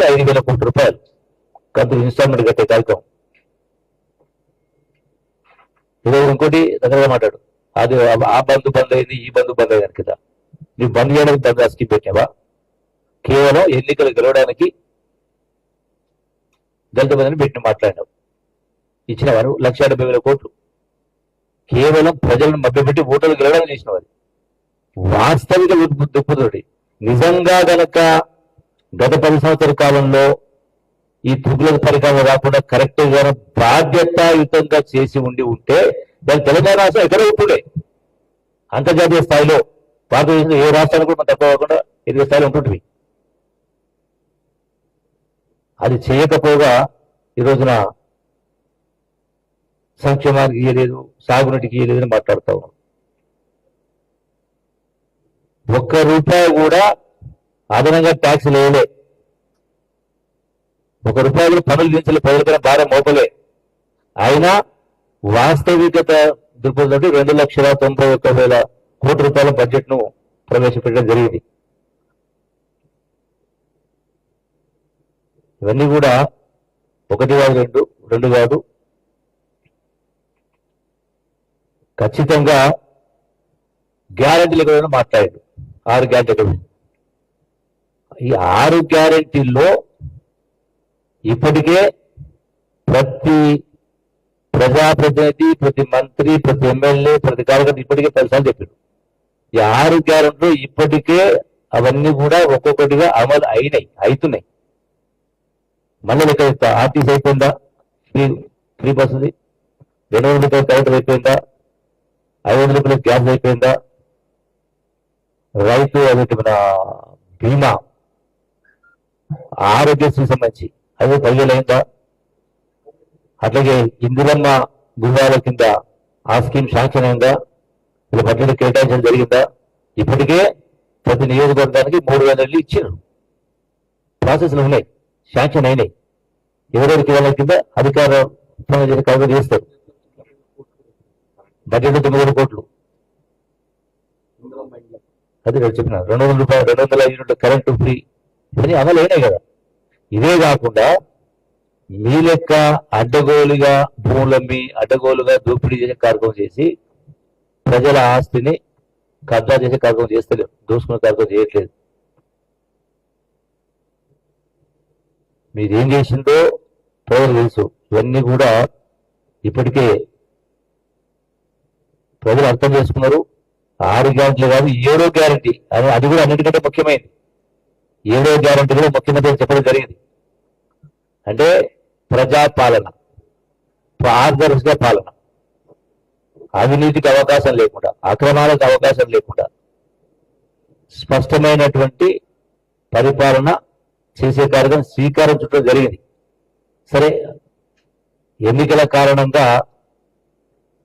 5,000 కోట్ల రూపాయలు company instalment కట్టే కార్యక్రమం. ఈరోజు ఇంకోటి దగ్గరగా మాట్లాడు, అది ఆ బంధు బంద్ అయింది, ఈ బంధు బంద్ అయ్యాను కదా. నువ్వు బంద్ చేయడానికి దందా స్కీమ్ పెట్టావా? కేవలం ఎన్నికలు గెలవడానికి దళిత బంధుని పెట్టి మాట్లాడినావు. ఇచ్చిన వారు 1,70,000 కోట్లు కేవలం ప్రజలను మభ్యపెట్టి ఓటర్లు గెలవడానికి చేసిన వారు. వాస్తవిక దుప్పుతోటి నిజంగా గనక గత 10 సంవత్సరాల కాలంలో ఈ తుగులకు పరికరం రాకుండా కరెక్ట్ గా బాధ్యతాయుతంగా చేసి ఉంటే దాని తెలంగాణ రాష్ట్రం ఎక్కడ ఉంటుండే. అంతర్జాతీయ స్థాయిలో భారతదేశంలో ఏ రాష్ట్రానికి కూడా మనం తక్కువ కాకుండా ఎదిగే స్థాయిలో ఉంటుంటుంది. అది చేయకపోగా ఈ రోజున సంక్షేమానికి ఇయ్యలేదు, సాగునీటికి ఇయ్యలేదని మాట్లాడుతూ ఉన్నాం. ₹1 కూడా అదనంగా ట్యాక్స్ లేలే, ₹1 కూడా పనులు దించలే, ప్రజలపైన భారం మోపలే. అయినా వాస్తవికత దృక్పథంతో 2,91,000 కోట్ల రూపాయల బడ్జెట్ ను ప్రవేశపెట్టడం జరిగింది. ఇవన్నీ కూడా ఒకటి కాదు, రెండు కాదు, ఖచ్చితంగా గ్యారెంటీల గురించి మాట్లాడాడు. 6 గ్యారెంటీలు. ఈ 6 గ్యారెంటీల్లో ఇప్పటికే ప్రతి ప్రజాప్రతినిధి, ప్రతి మంత్రి, ప్రతి ఎమ్మెల్యే, ప్రతి కార్యకర్త ఇప్పటికే 10 సార్లు చెప్పారు. ఈ 6 గ్యారెంటీలు ఇప్పటికే అవన్నీ కూడా ఒక్కొక్కటిగా అమలు అవుతున్నాయి. మళ్ళీ లెక్క చెప్తా. ఆర్టీసీ అయిపోయిందా? ఫ్రీ బస్సుది. 200 రూపాయలు కరెంట్ అయిపోయిందా? 500 రూపాయలు గ్యాస్ అయిపోయిందా? రైతు అదే మన బీమా, ఆరోగ్యశ్రీ సంబంధించి అదే 10,000 అయిందా? అట్లాగే ఇందిరమ్మ గృహాల కింద ఆ స్కీమ్ శాంక్షన్ అయిందా? ఇలా బడ్జెట్ కేటాయించడం జరిగిందా? ఇప్పటికే ప్రతి నియోజకవర్గానికి 3,000 ఇచ్చారు. ప్రాసెస్లు ఉన్నాయి, శాంక్షన్ అయినాయి. ఎవరెవరికి వాళ్ళ కింద అధికారం కవర్ చేస్తారు. బడ్జెట్ 9,000 కోట్లు. అది చెప్పిన 200 రూపాయలు, 205 యూనిట్ల కరెంటు ఫ్రీ ఇవన్నీ అమలు అయినాయి కదా. ఇదే కాకుండా మీ లెక్క అడ్డగోలుగా భూములమ్మి అడ్డగోలుగా దోపిడీ చేసే కార్యక్రమం చేసి ప్రజల ఆస్తిని కబ్జా చేసే కార్యక్రమం చేస్తలేరు, దోసుకునే కార్యక్రమం చేయట్లేదు. మీరేం చేసిందో ప్రజలు తెలుసు. ఇవన్నీ కూడా ఇప్పటికే ప్రజలు అర్థం చేసుకున్నారు. 6 గ్యారెంటీలు కాదు, 7వ గ్యారెంటీ అది కూడా అన్నిటికంటే ముఖ్యమైనది. 7వ గ్యారెంటీ కూడా ముఖ్యమంత్రి చెప్పడం జరిగింది. అంటే ప్రజాపాలన, పారదర్శక పాలన, అవినీతికి అవకాశం లేకుండా, అక్రమాలకు అవకాశం లేకుండా స్పష్టమైనటువంటి పరిపాలన చేసే కార్యక్రమం శ్రీకారం చుట్టడం జరిగింది. సరే, ఎన్నికల కారణంగా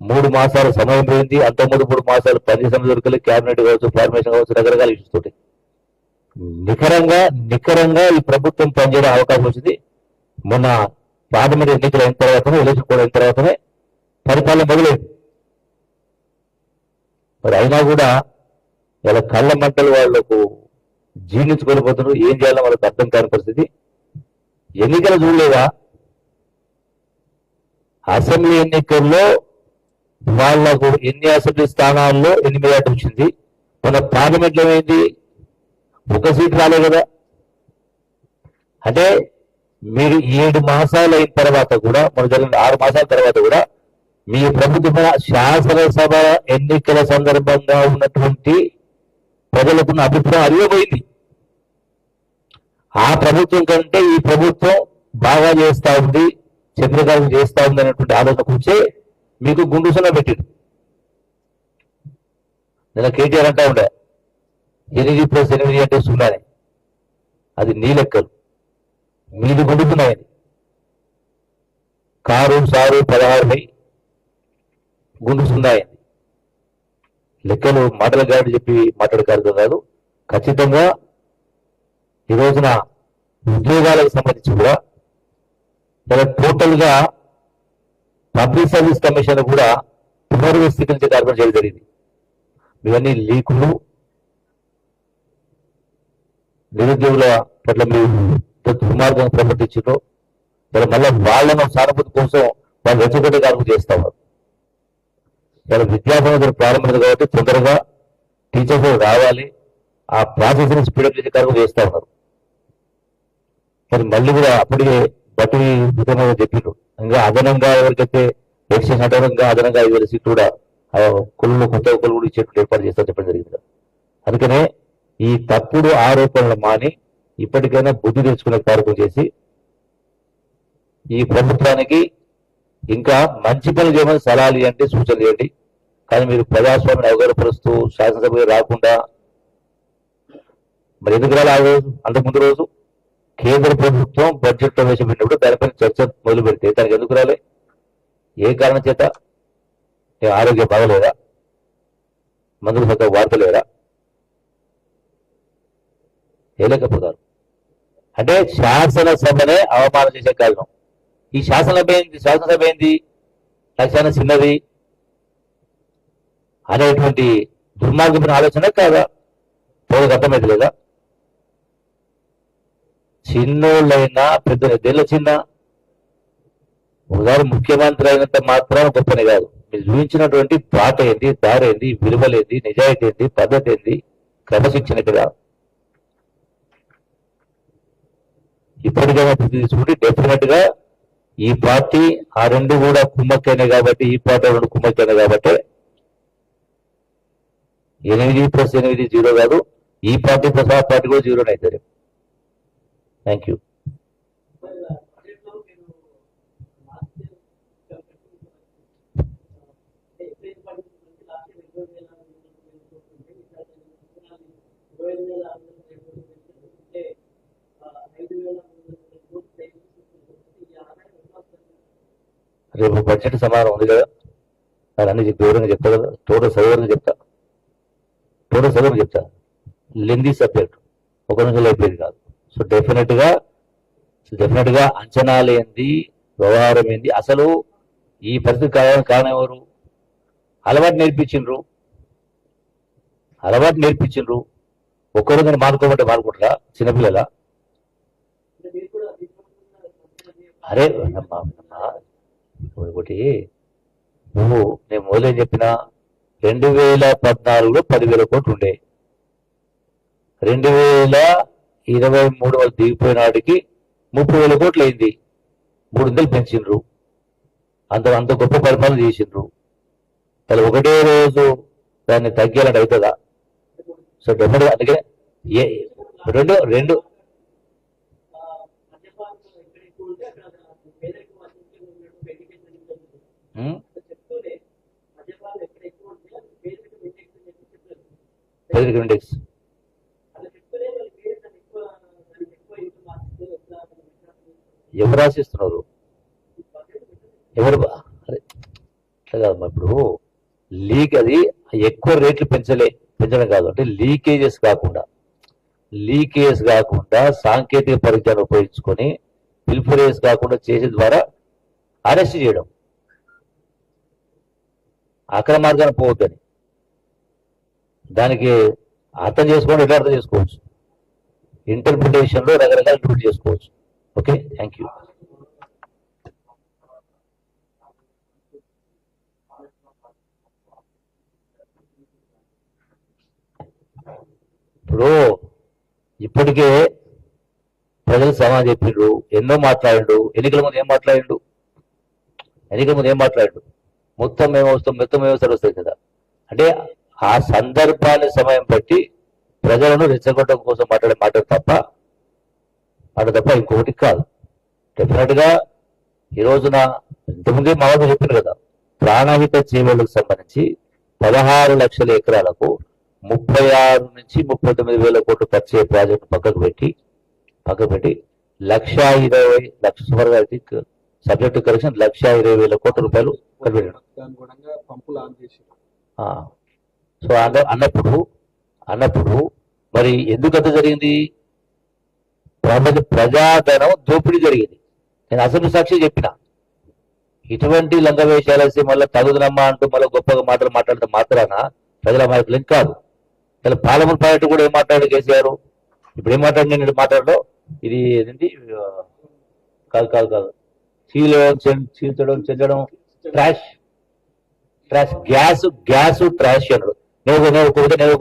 3 మాసాల సమయం పోయింది. అంతకుముందు 3 మాసాలు పనిచేసిన దొరకలేదు. క్యాబినెట్ కావచ్చు, ఫార్మేషన్ కావచ్చు, రకరకాల ఇష్యూస్ తోటి నికరంగా ఈ ప్రభుత్వం పనిచేయడం అవకాశం వచ్చింది. మొన్న పార్లమెంట్ ఎన్నికలు అయిన తర్వాతనే, ఎలక్షన్ కూడా అయిన తర్వాతనే పరిపాలన మొదలైంది. మరి అయినా కూడా ఇలా కళ్ళ మంటలు వాళ్లకు జీర్ణించుకోలేకపోతున్నారు. ఏం చేయాలో వాళ్ళకి అర్థం కాని పరిస్థితి. ఎన్నికలు చూడలేదా? అసెంబ్లీ ఎన్నికల్లో వాళ్లకు ఎన్ని అసెంబ్లీ స్థానాల్లో 8 వచ్చింది. మన పార్లమెంట్లో ఏమైంది? 1 సీట్ రాలే కదా. అంటే మీరు 7 మాసాలు అయిన తర్వాత కూడా, మన జరిగిన 6 మాసాల తర్వాత కూడా మీ ప్రభుత్వం శాసనసభ ఎన్నికల సందర్భంగా ఉన్నటువంటి ప్రజలకున్న అభిప్రాయం అరిగిపోయింది. ఆ ప్రభుత్వం కంటే ఈ ప్రభుత్వం బాగా చేస్తా ఉంది, చంద్రకాలం చేస్తా ఉంది అనేటువంటి ఆలోచన కూర్చే మీకు గుండుసలో పెట్టింది. నేను కేటీఆర్ అంటా ఉండే 8+8 అంటే 0. అది నీ లెక్కలు, మీది గుండుతున్నాయని. కారు సారు 16 గుండుస్తున్నాయని లెక్కలు మాటల గాడి చెప్పి మాట్లాడగలదు కాదు. ఖచ్చితంగా ఈ రోజున ఉద్యోగాలకు సంబంధించి కూడా టోటల్ గా పబ్లిక్ సర్వీస్ కమిషన్ కూడా పునర్వ్యవస్థీకరించే కార్యక్రమం చేయడం జరిగింది. ఇవన్నీ లీకులు, నిరుద్యోగుల పట్ల మీరు దుర్మార్గంగా ప్రవర్తించారో ఇలా మళ్ళీ వాళ్ళను సానుభూతి కోసం వాళ్ళు రెచ్చగొట్టే కానుక చేస్తా ఉన్నారు. ఇలా విద్యా సంవత్సరం ప్రారంభమైంది కాబట్టి తొందరగా టీచర్స్ రావాలి, ఆ ప్రాసెస్ ని స్పీడప్ చేసే కానుక చేస్తా ఉన్నారు. మరి మళ్ళీ కూడా అప్పటికే బట్టి విధంగా చెప్పిండ్రు, ఇంకా అదనంగా ఎవరికైతే ఎక్స్టెన్షన్ అదనంగా 5,000 సీట్లు కూడా కొలువులో కొత్త కొలువు కూడా ఇచ్చేట్టు ఏర్పాటు చేస్తారని చెప్పడం జరిగింది. అందుకనే ఈ తప్పుడు ఆరోపణలు మాని ఇప్పటికైనా బుద్ధి తెచ్చుకునే కార్యక్రమం చేసి ఈ ప్రభుత్వానికి ఇంకా మంచి పనులు చేయమని సలహాలు ఇవ్వండి, సూచనలు ఇవ్వండి. కానీ మీరు ప్రజాస్వామ్యాన్ని అవగతపరుస్తూ శాసనసభ రాకుండా మరి ఎందుకు రాలేదు? అంతకుముందు రోజు కేంద్ర ప్రభుత్వం బడ్జెట్ ప్రవేశపెట్టినప్పుడు దానిపైన చర్చ మొదలు పెడితే దానికి ఎందుకు రాలే? ఏ కారణం చేత? ఆరోగ్యం బాగలేదా? మందులు సరిగ్గా వాడతలేదా? ఏలేకపోతారు. అంటే శాసనసభనే అవమానం చేసే కారణం. ఈ శాసనసభ ఏంది లక్ష్యాన్ని చిన్నది అనేటువంటి దుర్మార్గమైన ఆలోచన కాదా? పోలకు అర్థమైతే లేదా? చిన్నోళ్ళైనా పెద్ద దేళ్ళ చిన్న ఉదాహరణ ముఖ్యమంత్రి అయినంత మాత్రం గొప్పనే కాదు. మీరు చూపించినటువంటి పాట ఏంది, దారేంది, విలువలేంది, నిజాయితీ ఏంది, పద్ధతి ఏంది, క్రమశిక్షణ కదా. ఇప్పటికైనా బుద్ధి తీసుకుంటే డెఫినెట్ గా ఈ పార్టీ ఆ రెండు కూడా కుమ్మక్కైనాయి కాబట్టి, ఈ పార్టీ రెండు కుమ్మక్కైనాయి కాబట్టి 8+8 0 కాదు, ఈ పార్టీ ప్లస్ ఆ పార్టీ కూడా 0 అవుతుంది. Thank you. రేపు బడ్జెట్ సమాధానం ఉంది కదా, అది అన్ని వివరంగా చెప్తా కదా, టోటల్ సవివరంగా చెప్తా. లెందీ సబ్జెక్ట్, ఒక నిమిషంలో అయిపోయింది కాదు. సో డెఫినెట్ గా అంచనాలు ఏంది, వ్యవహారం ఏంది, అసలు ఈ పరిస్థితి కారణం ఎవరు? అలవాటు నేర్పించిండ్రు. ఒక్కరు నేను మానుకోమంటే మానుకుంటారా? చిన్నపిల్లల అరే ఒకటి నేను మొదలే చెప్పిన 2014లో 10,000 కోట్లు ఉండే, 2023 వాళ్ళు దిగిపోయిన నాటికి 30,000 కోట్లు అయింది. 300 పెంచిండ్రు. అంత గొప్ప పరిపాలన చేసిండ్రు. అసలు ఒకటే రోజు దాన్ని తగ్గాలని అవుతుందా? సో డెఫినెట్గా అందుకే రెండు ఇండెక్స్ ఎవరు రాసిస్తున్నారు? ఎవరు? అట్లా కాదమ్మా. ఇప్పుడు లీక్ అది ఎక్కువ రేట్లు పెంచడం కాదు, అంటే లీకేజెస్ కాకుండా సాంకేతిక పరిజ్ఞానం ఉపయోగించుకొని పిల్ఫరేజ్ కాకుండా చేసే ద్వారా అరెస్ట్ చేయడం, అక్రమ మార్గాన్ని పోవద్దని. దానికి అర్థం చేసుకోండి, ఎట్లా అర్థం చేసుకోవచ్చు? ఇంటర్ప్రిటేషన్ లో రకరకాల ఇంటర్ప్రిట్ చేసుకోవచ్చు. Okay, thank you. ఇప్పుడు ఇప్పటికే ప్రజలు సమాధానం చెప్పిండ్రు, ఎన్నో మాట్లాడిండు. ఎన్నికల ముందు ఏం మాట్లాడిండు? మొత్తం మేము వస్తుంది కదా. అంటే ఆ సందర్భాన్ని సమయం బట్టి ప్రజలను రెచ్చగొట్టడం కోసం మాట్లాడే మాట తప్ప ఇంకొకటి కాదు. డెఫినెట్ గా ఈ రోజున ఇంతకుముందే మామూలు చెప్పింది కదా, ప్రాణహిత చేవలకు సంబంధించి 16 లక్షల ఎకరాలకు 36 నుంచి 39 వేల కోట్లు ఖర్చు అయ్యే ప్రాజెక్టు పక్కకు పెట్టి 1,20,000 సుమారుగా సబ్జెక్టు కరెక్షన్ 1,20,000 కోట్ల రూపాయలు కనిపెట్టాడు. సో అన్నప్పుడు మరి ఎందుకంత జరిగింది? ప్రజాధనం దోపిడీ జరిగింది. నేను అసలు సాక్షి చెప్పిన, ఇటువంటి లంగవేషాలేసి మళ్ళీ తగుదనమ్మా అంటూ మళ్ళీ గొప్పగా మాట్లాడితే మాత్రాన ప్రజల నాయకులు కాదు. ఇలా పాలమూరు ప్రాజెక్టు కూడా ఏం మాట్లాడు కేసీఆర్? ఇప్పుడు ఏం మాట్లాడి నేను మాట్లాడలో ఇది ఏంటి కాదు కాదు కాదు చీల్చడం చెందడం ట్రాష్ గ్యాస్ ట్రాష్ అన్నాడు. నేను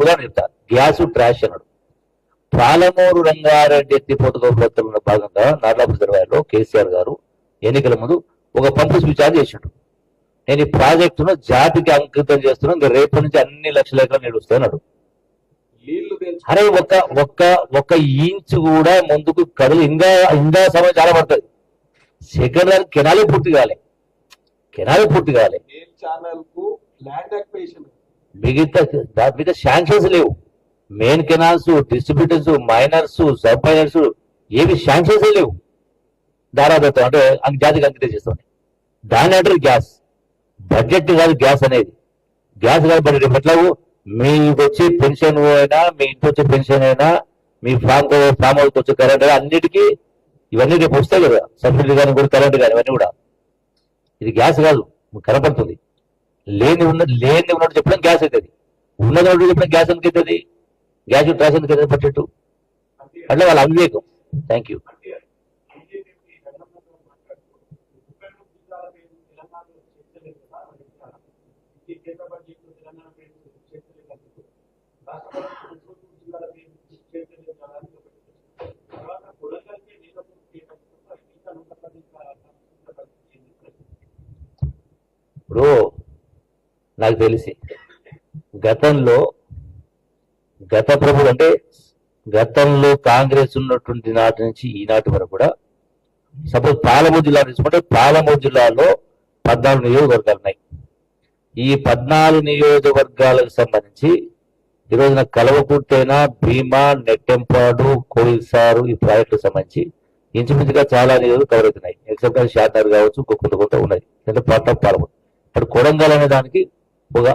కూడా చెప్తా, గ్యాస్ ట్రాష్ అన్నాడు. పాలమూరు రంగారెడ్డి ఎత్తిపోతలో ఉన్న భాగంగా నార్లాపూర్ రిజర్వాయర్లో కేసీఆర్ గారు ఎన్నికల ముందు ఒక పంపు స్విచ్ ఆన్ చేసిండు. నేను ఈ ప్రాజెక్టును జాతికి అంకితం చేస్తున్నాను, ఇంకా రేపు నుంచి అన్ని లక్షల ఎకరాలు నీళ్ళు వస్తున్నాడు. అరే ఒక్క ఇంచు కూడా ముందుకు కదులు, ఇంకా సమయం చాలా పడుతుంది. సెకండ్ కెనాలే పూర్తి కావాలి. మిగతా శాంక్షన్స్ లేవు. Main canals, distributors, minors, sub minors ఏవి శాంక్షన్స్ లేవు. దారాదత్తం అంటే జాతికి అంకితం చేస్తుంది. దాని అంటారు గ్యాస్. బడ్జెట్ కాదు గ్యాస్ అనేది. గ్యాస్ కాదు బడ్జెట్. ఎట్లాగో మీకు వచ్చే పెన్షన్ అయినా, మీ ఇంటి వచ్చే పెన్షన్ అయినా, మీ ఫామ్ హౌస్కి వచ్చే కరెంట్ అయినా, అన్నిటికీ ఇవన్నీ రేపు వస్తాయి కదా, సబ్సిడీ కానీ కూడా కరెంట్ కానీ ఇవన్నీ కూడా. ఇది గ్యాస్ కాదు, కనపడుతుంది. లేని ఉన్నట్టు చెప్పడం గ్యాస్ అవుతుంది, ఉన్నది ఉన్నట్టు చెప్పడం గ్యాస్ ఎందుకు అవుతుంది? గ్యాస్ ట్రాన్స్ ఎందుకు అవుతుంది బడ్జెట్? అట్లా వాళ్ళ అవివేకం. Thank you. ఇప్పుడు నాకు తెలిసి గత ప్రభుత్వం అంటే గతంలో కాంగ్రెస్ ఉన్నటువంటి నాటి నుంచి ఈనాటి వరకు కూడా, సపోజ్ పాలమూరు జిల్లా తీసుకుంటే పాలమూరు జిల్లాలో 14 నియోజకవర్గాలు ఉన్నాయి. ఈ 14 నియోజకవర్గాలకు సంబంధించి ఈ రోజున కల్వకుర్తైనా, భీమా, నెట్టెంపాడు, కోయిల్సారు ఈ ప్రాజెక్టులకు సంబంధించి ఇంచుమించుగా చాలా నియోజకవర్గాలు కవర్ అవుతున్నాయి. ఎక్సెప్ట్ షాద్నగర్ కావచ్చు, కొంత ఉన్నాయి. అంటే పాలమూరు. ఇప్పుడు కొడంగల్ అనే దానికి ఒక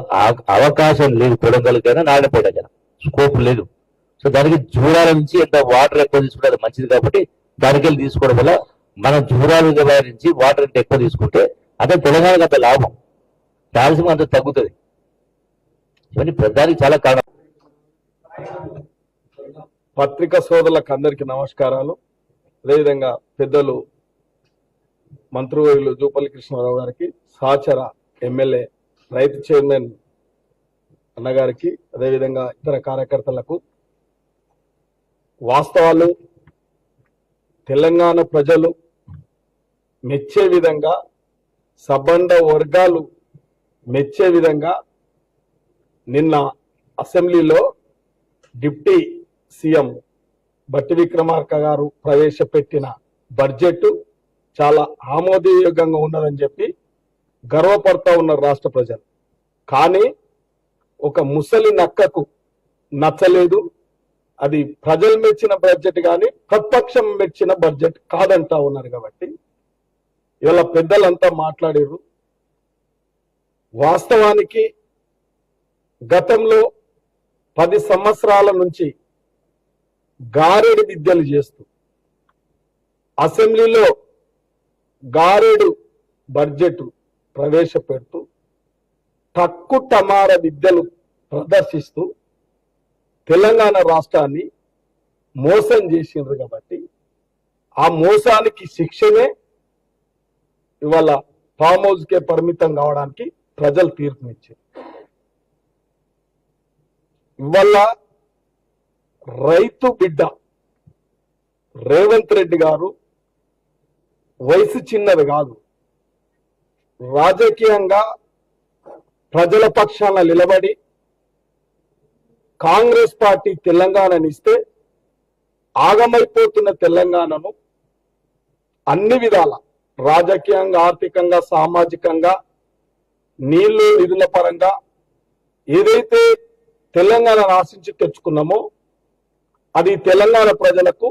అవకాశం లేదు. కొడంగల్కైనా నారాయణపేటకైనా స్కోప్ లేదు. సో దానికి జూరాల నుంచి ఎంత వాటర్ ఎక్కువ తీసుకుంటే అది మంచిది. కాబట్టి దానికి వెళ్ళి తీసుకోవడం వల్ల మనం జూరాల నుంచి వాటర్ ఎంత ఎక్కువ తీసుకుంటే అదే తెలంగాణకు అంత లాభం, రాయలసీమ అంత తగ్గుతుంది. ఇవన్నీ ప్రధానికి చాలా కారణం. పత్రికా సోదరులకు అందరికీ నమస్కారాలు. అదేవిధంగా పెద్దలు మంత్రివర్యులు జూపల్లి కృష్ణారావు గారికి, సహచర ఎమ్మెల్యే రైతు చైర్మన్ అన్నగారికి, అదేవిధంగా ఇతర కార్యకర్తలకు, వాస్తవాలు తెలంగాణ ప్రజలు మెచ్చే విధంగా, సబ్బండ వర్గాలు మెచ్చే విధంగా నిన్న అసెంబ్లీలో డిప్టీ సీఎం బట్టి విక్రమార్క గారు ప్రవేశపెట్టిన బడ్జెట్ చాలా ఆమోదయోగ్యంగా ఉన్నదని చెప్పి గర్వపడతా ఉన్నారు రాష్ట్ర ప్రజలు. కానీ ఒక ముసలి నక్కకు నచ్చలేదు. అది ప్రజలు మెచ్చిన బడ్జెట్ కానీ ప్రతిపక్షం మెచ్చిన బడ్జెట్ కాదంటా ఉన్నారు. కాబట్టి ఇవాళ పెద్దలంతా మాట్లాడారు. వాస్తవానికి గతంలో 10 సంవత్సరాల నుంచి గారేడు విద్యలు చేస్తూ అసెంబ్లీలో గారేడు బడ్జెట్ ప్రవేశపెడుతూ టమార విద్యలు ప్రదర్శిస్తూ తెలంగాణ రాష్ట్రాన్ని మోసం చేసిండ్రు. కాబట్టి ఆ మోసానికి శిక్షనే ఇవాళ ఫామ్ హౌస్కే పరిమితం కావడానికి ప్రజలు తీర్పునిచ్చారు. ఇవాళ రైతు బిడ్డ రేవంత్ రెడ్డి గారు వయసు చిన్నది కాదు, రాజకీయంగా ప్రజల పక్షాన నిలబడి కాంగ్రెస్ పార్టీ తెలంగాణనిస్తే ఆగమైపోతున్న తెలంగాణను అన్ని విధాల రాజకీయంగా, ఆర్థికంగా, సామాజికంగా, నీళ్లు నిధుల పరంగా ఏదైతే తెలంగాణ ఆశించి తెచ్చుకున్నామో అది తెలంగాణ ప్రజలకు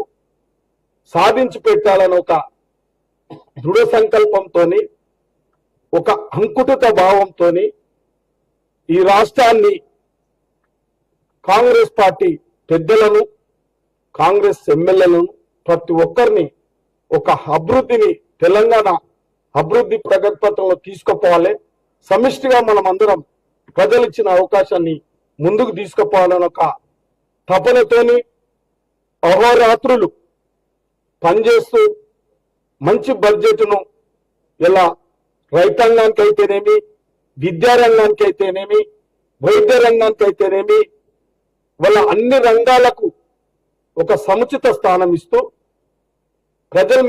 సాధించి పెట్టాలని ఒక దృఢ సంకల్పంతో, ఒక అంకుటిత భావంతో ఈ రాష్ట్రాన్ని కాంగ్రెస్ పార్టీ పెద్దలను, కాంగ్రెస్ ఎమ్మెల్యేలను, ప్రతి ఒక్కరిని ఒక అభివృద్ధిని, తెలంగాణ అభివృద్ధి ప్రగతి పత్రంలో తీసుకుపోవాలి. సమిష్టిగా మనం అందరం ప్రజలు ఇచ్చిన అవకాశాన్ని ముందుకు తీసుకుపోవాలని ఒక తపనతోని అహోరాత్రులు పనిచేస్తూ మంచి బడ్జెట్ను ఇలా రైతాంగానికి అయితేనేమి, విద్యారంగానికి అయితేనేమి, వైద్య రంగానికి అయితేనేమి, వాళ్ళ అన్ని రంగాలకు ఒక సముచిత స్థానం ఇస్తూ ప్రజలు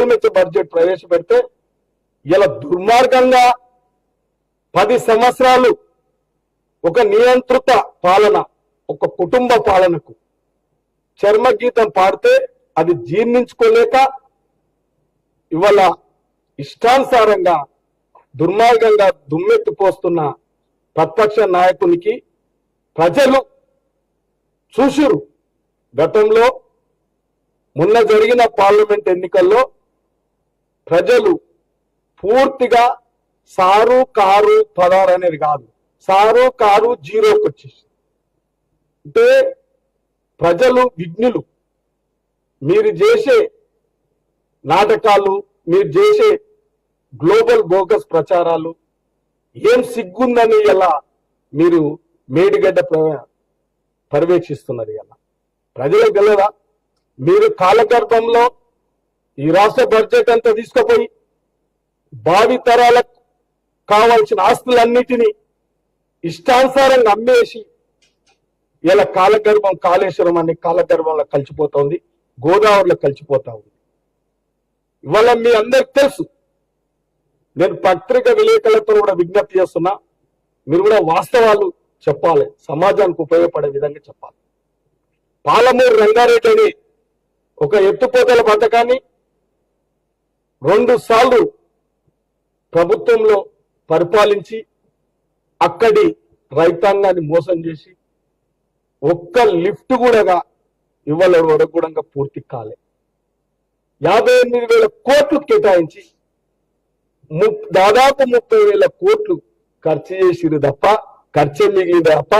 మెచ్చే బడ్జెట్ ప్రవేశపెడితే ఇలా దుర్మార్గంగా 10 సంవత్సరాలు ఒక నియంత్రిత పాలన, ఒక కుటుంబ పాలనకు చర్మగీతం పాడితే అది జీర్ణించుకోలేక ఇవాళ ఇష్టానుసారంగా దుర్మార్గంగా దుమ్మెత్తిపోస్తున్న ప్రతిపక్ష నాయకునికి ప్రజలు చూసిరు. గతంలో మొన్న జరిగిన పార్లమెంట్ ఎన్నికల్లో ప్రజలు పూర్తిగా సారు కారు పదారు అనేది కాదు, సారు కారు జీరోకి వచ్చేసి. అంటే ప్రజలు విఘ్నులు. మీరు చేసే నాటకాలు, మీరు చేసే గ్లోబల్ బోగస్ ప్రచారాలు ఏం సిగ్గుందని ఇలా మీరు మేడిగడ్డ పర్యవేక్షిస్తున్నారు. ఇలా ప్రజలకు తెలియదా? మీరు కాలగర్భంలో ఈ రాష్ట్ర బడ్జెట్ అంతా తీసుకుపోయి భావి తరాలకు కావాల్సిన ఆస్తులన్నిటినీ ఇష్టానుసారంగా అమ్మేసి ఇలా కాలగర్భం, కాళేశ్వరం అనే కాలగర్భంలో కలిసిపోతుంది, గోదావరిలో కలిసిపోతా ఉంది. ఇవాళ మీ అందరికి తెలుసు. నేను పత్రిక విలేకరులతో కూడా విజ్ఞప్తి చేస్తున్నా, మీరు కూడా వాస్తవాలు చెప్పాలి, సమాజానికి ఉపయోగపడే విధంగా చెప్పాలి. పాలమూరు రంగారెడ్డి అని ఒక ఎత్తుపోతల పథకాన్ని 2 సార్లు ప్రభుత్వంలో పరిపాలించి అక్కడి రైతాంగాన్ని మోసం చేసి ఒక్క లిఫ్ట్ కూడా ఇవాళ కూడా పూర్తి కాలే. 58,000 కోట్లు కేటాయించి దాదాపు 30,000 కోట్లు ఖర్చు చేసిరు తప్ప, ఖర్చు మిగిలింది తప్ప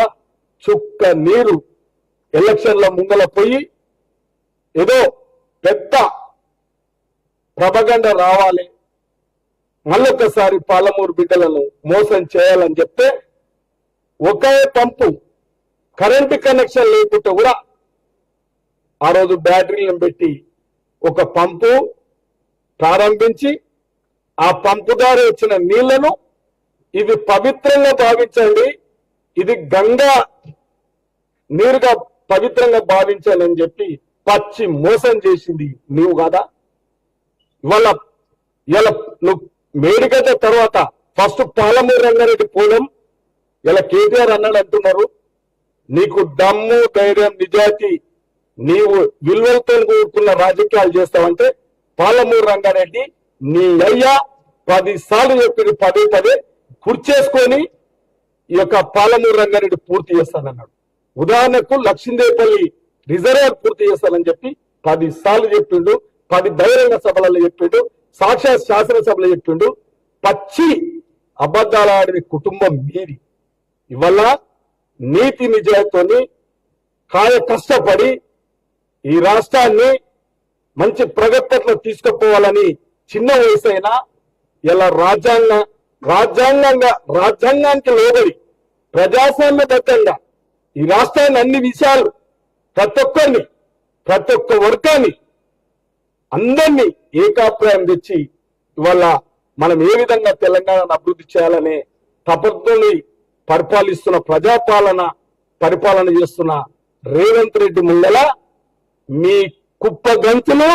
చుక్క నీరు ఎలక్షన్ల ముంగల పోయి ఏదో పెద్ద ప్రభగండ రావాలి, మళ్ళొక్కసారి పాలమూరు బిడ్డలను మోసం చేయాలని చెప్తే ఒకే పంపు కరెంటు కనెక్షన్ లేకుంటే కూడా ఆ రోజు బ్యాటరీలను పెట్టి ఒక పంపు ప్రారంభించి ఆ పంపు ద్వారా వచ్చిన నీళ్లను ఇది పవిత్రంగా భావించండి, ఇది గంగా నీరుగా పవిత్రంగా భావించాలి అని చెప్పి పచ్చి మోసం చేసింది నీవు కాదా? ఇవాళ నువ్వు మేడిగడ్డ తర్వాత ఫస్ట్ పాలమూరు రంగారెడ్డి పోవడం ఇలా కేటీఆర్ అన్నాడు అంటున్నారు. నీకు దమ్ము, ధైర్యం, నిజాయితీ, నీవు విలువలతో కూడుకున్న రాజకీయాలు చేస్తావంటే పాలమూరు రంగారెడ్డి నీ అయ్యా 10 సార్లు చెప్పి పదే కుర్చేసుకొని ఈ యొక్క పాలమూరు రంగారెడ్డి పూర్తి చేస్తానన్నాడు. ఉదాహరణకు లక్ష్మీదేవిపల్లి రిజర్వేర్ పూర్తి చేస్తానని చెప్పి 10 సార్లు చెప్పిండు, 10 బహిరంగ సభలలో చెప్పిండు, సాక్షాత్ శాసనసభలో చెప్పిండు. పచ్చి అబద్ధాలు ఆడిన కుటుంబం మీది. ఇవల్ల నీతి నిజాయితీని కాయ కష్టపడి ఈ రాష్ట్రాన్ని మంచి ప్రగతిలో తీసుకుపోవాలని చిన్న వయసైనా ఇలా రాజ్యాంగానికి లోబడి ప్రజాస్వామ్యబద్ధంగా ఈ రాష్ట్రాన్ని అన్ని విషయాలు ప్రతి ఒక్క వర్గాన్ని అందరినీ ఏకాభిప్రాయం తెచ్చి ఇవాళ మనం ఏ విధంగా తెలంగాణను అభివృద్ధి చేయాలనే తపస్సుని పరిపాలిస్తున్న పరిపాలన చేస్తున్న రేవంత్ రెడ్డి ముందల మీ కుప్పగంతులు,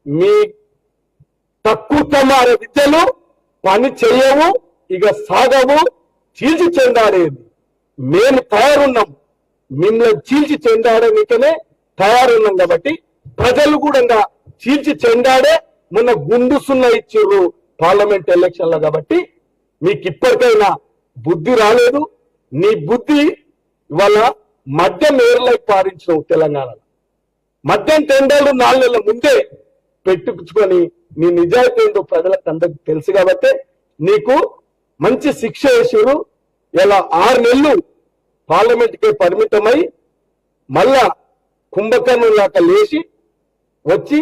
మీ తక్కువ తమార విద్యలు పని చేయవు, ఇక సాగవు. చీల్చి చెందాడేది మేము తయారున్నాం, మిమ్మల్ని చీల్చి చెందాడనికనే తయారున్నాం. కాబట్టి ప్రజలు కూడా చీల్చి చెందాడే మొన్న గుండు సున్నా ఇచ్చారు పార్లమెంట్ ఎలక్షన్లో. కాబట్టి మీకు ఇప్పటికైనా బుద్ధి రాలేదు. నీ బుద్ధి ఇవాళ మద్యం ఏర్లై పారించినావు తెలంగాణలో. మద్యం టెండర్లు 4 నెలల ముందే పెట్టుకుని నీ నిజాయితీ ఏంటో ప్రజలకు అందరికి తెలుసు. కాబట్టి నీకు మంచి శిక్ష వేసారు. ఇలా 6 నెలలు పార్లమెంట్కే పరిమితమై మళ్ళా కుంభకర్ణం లాగా లేచి వచ్చి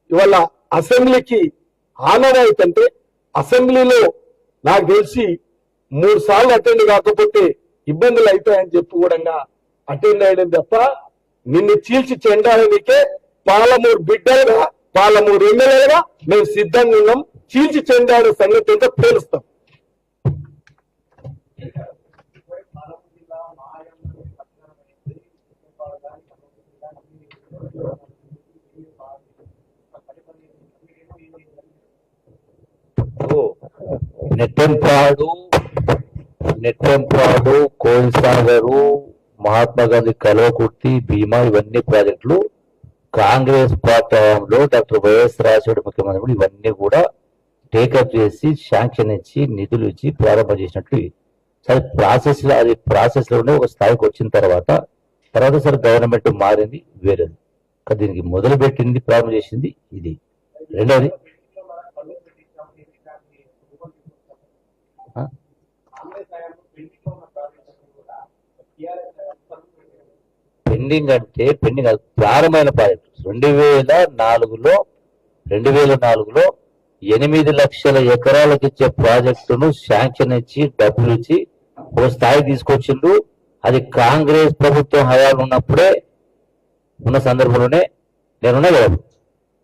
ఇవాళ అసెంబ్లీకి ఆనవాయితంటే అసెంబ్లీలో నాకు తెలిసి 3 సార్లు అటెండ్ కాకపోతే ఇబ్బందులు అవుతాయని చెప్పి కూడా అటెండ్ అయ్యడం తప్ప నిన్ను చీల్చి చెండాలనికే పాలమూరు బిడ్డలుగా పాలమూరు ఎమ్మెల్యేలుగా మేము సిద్ధంగా ఉన్నాం. చీల్చి చెందాడు సంగతి ఏంటో తెలుస్తాం. నెట్టెంపాడు, కోయిల్సాగరు, మహాత్మా గాంధీ కల్వకుర్తి, భీమా ఇవన్నీ ప్రాజెక్టులు కాంగ్రెస్ పార్టీ హయాంలో డాక్టర్ వైఎస్ రాజశేఖర ముఖ్యమంత్రి ఇవన్నీ కూడా టేకప్ చేసి శాంక్షన్ ఇచ్చి నిధులు ఇచ్చి ప్రారంభం చేసినట్లు సరే ప్రాసెస్ లోనే ఒక స్థాయికి వచ్చిన తర్వాత సరే గవర్నమెంట్ మారింది వేరేది. కానీ దీనికి మొదలు పెట్టింది ప్రారంభం చేసింది ఇది. రెండోది పెండింగ్ అంటే పెండింగ్ ప్రారంభమైన ప్రాజెక్టు 2004లో 8 లక్షల ఎకరాలకు ఇచ్చే ప్రాజెక్టును శాంక్షన్ ఇచ్చి డబ్బులు ఇచ్చి ఒక స్థాయి తీసుకొచ్చిండు. అది కాంగ్రెస్ ప్రభుత్వం హయాలు ఉన్నప్పుడే ఉన్న సందర్భంలోనే నేనున్నా కదా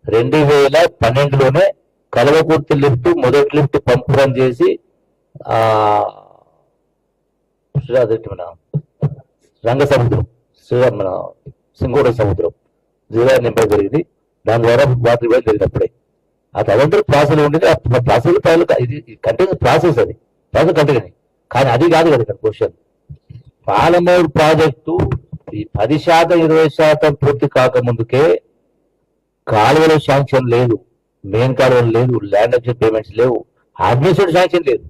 2012లోనే కల్వకుర్తి లిఫ్ట్ మొదటి లిఫ్ట్ పంపురం చేసి మన రంగసముద్రం మన సింగోడ సముద్రం జీవా నింపడం జరిగింది. దాని ద్వారా వాటర్ ఇవ్వడం జరిగినప్పుడే ఆ తదంతరం ప్రాసెస్ ఉండేది. ఆ ప్రాసెస్ ఇది కంటిన్యూ ప్రాసెస్, అది ప్రాసెస్ కంటిన్యూ. కానీ అది కాదు కదా ఇక్కడ క్వశ్చన్. పాలమూరు ప్రాజెక్టు ఈ 10% 20% పూర్తి కాకముందుకే కాలువలో శాంక్షన్ లేదు, మెయిన్ కాలువలు లేదు, ల్యాండ్ అక్విజిషన్ పేమెంట్స్ లేవు, అడ్మినిస్ట్రేటివ్ శాంక్షన్ లేదు.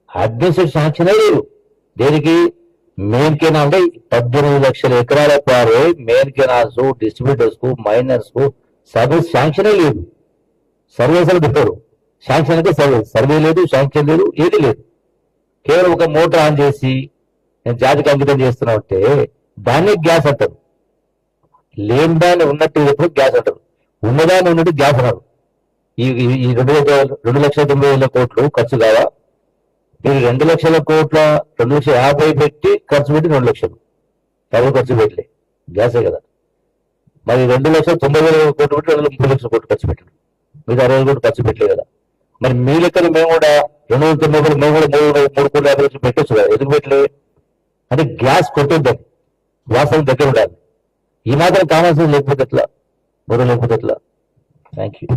అడ్మినిస్ట్రేటివ్ శాంక్షనే లేదు. దేనికి? మెయిన్ కెనాల్ అంటే 18 లక్షల ఎకరాల పారే మెయిన్ కెనాల్స్, డిస్ట్రిబ్యూటర్స్ కు, మైనర్స్ కు సర్వీస్ శాంక్షనే లేదు. సర్వీసులు పెట్టారు, శాంక్షన్ అయితే సర్వే లేదు, శాంక్షన్ లేదు, ఏది లేదు. కేవలం ఒక మోటార్ ఆన్ చేసి నేను జాతికి అంకితం చేస్తున్నా అంటే దాన్ని గ్యాస్ అంటారు. లేని దాన్ని ఉన్నట్టు ఎప్పుడు గ్యాస్ అంటారు, ఉన్నదాన్ని ఉన్నట్టు గ్యాస్ అన్నారు. ఈ 2,90,000 కోట్లు ఖర్చు కావా? మీరు 2 లక్షల కోట్ల 2,50,000 పెట్టి ఖర్చు పెట్టి 2 లక్షలు ఎవరు ఖర్చు పెట్టలే, గ్యాసే కదా. మరి 2,90,000 కోట్లు పెట్టి 2,30 లక్షల కోట్లు ఖర్చు పెట్టారు, మీరు 60 కోట్లు ఖర్చు పెట్టలే కదా. మరి మీ లెక్కలు మేము కూడా 290 మేము కూడా 3,50 లక్షలు పెట్టొచ్చు కదా, ఎందుకు పెట్టలే? అంటే గ్యాస్ కొట్టొద్దని వాస్తవం దగ్గర ఉండాలి. ఈ మాత్రం కావాల్సింది లేకపోతే ఎట్లా, లేకపోతే ఎట్లా? Thank you.